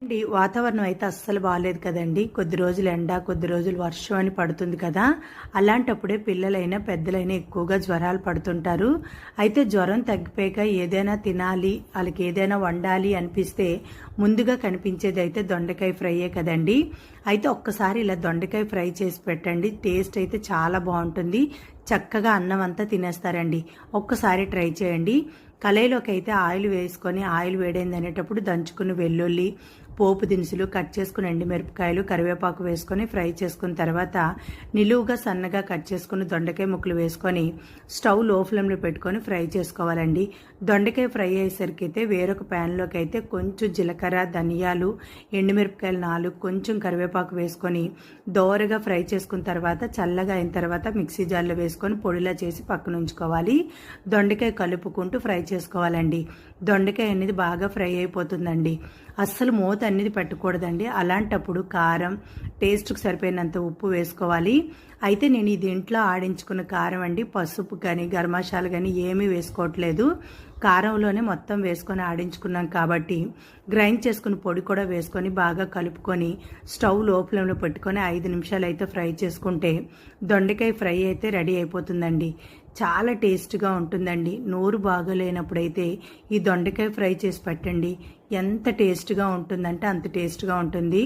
వాతావరణం అయితే అస్సలు బాగాలేదు కదండి. కొద్ది రోజులు ఎండ, కొద్ది రోజులు వర్షం అని పడుతుంది కదా. అలాంటప్పుడే పిల్లలైనా పెద్దలైనా ఎక్కువగా జ్వరాలు పడుతుంటారు. అయితే జ్వరం తగ్గిపోయాక ఏదైనా తినాలి, వాళ్ళకి ఏదైనా వండాలి అనిపిస్తే ముందుగా కనిపించేది అయితే దొండకాయ ఫ్రైయే కదండి. అయితే ఒక్కసారి ఇలా దొండకాయ ఫ్రై చేసి పెట్టండి, టేస్ట్ అయితే చాలా బాగుంటుంది. చక్కగా అన్నం అంతా తినేస్తారండి. ఒక్కసారి ట్రై చేయండి. కళాయిలోకి అయితే ఆయిల్ వేసుకొని, ఆయిల్ వేడైంది అనేటప్పుడు దంచుకుని వెల్లుల్లి, పోపు దినుసులు, కట్ చేసుకుని ఎండుమిరపకాయలు, కరివేపాకు వేసుకొని ఫ్రై చేసుకున్న తర్వాత నిలువుగా సన్నగా కట్ చేసుకుని దొండకాయ ముక్కలు వేసుకొని స్టవ్ లో ఫ్లేమ్లో పెట్టుకొని ఫ్రై చేసుకోవాలండి. దొండకాయ ఫ్రై అయ్యేసరికి అయితే వేరొక ప్యాన్లోకి అయితే కొంచెం జీలకర్ర, ధనియాలు, ఎండుమిరపకాయలు 4, కొంచెం కరివేపాకు వేసుకొని దోరగా ఫ్రై చేసుకున్న తర్వాత చల్లగా అయిన తర్వాత మిక్సీ జార్లో వేసుకొని పొడిలా చేసి పక్కన ఉంచుకోవాలి. దొండకాయ కలుపుకుంటూ ఫ్రై చేసుకోవాలండి. దొండకాయ అనేది బాగా ఫ్రై అయిపోతుందండి. అస్సలు మూత అనేది పెట్టకూడదండి. అలాంటప్పుడు కారం, టేస్ట్కి సరిపోయినంత ఉప్పు వేసుకోవాలి. అయితే నేను ఇది ఇంట్లో ఆడించుకున్న కారం అండి. పసుపు కానీ గరం మసాలా కానీ ఏమీ వేసుకోవట్లేదు. కారంలోనే మొత్తం వేసుకొని ఆడించుకున్నాం కాబట్టి గ్రైండ్ చేసుకుని పొడి కూడా వేసుకొని బాగా కలుపుకొని స్టవ్ లో ఫ్లేమ్లో పెట్టుకొని 5 నిమిషాలు అయితే ఫ్రై చేసుకుంటే దొండకాయ ఫ్రై అయితే రెడీ అయిపోతుందండి. చాలా టేస్ట్గా ఉంటుందండి. నోరు బాగోలేనప్పుడైతే ఈ దొండకాయ ఫ్రై చేసి పెట్టండి. ఎంత టేస్ట్గా ఉంటుందంటే అంత టేస్ట్గా ఉంటుంది.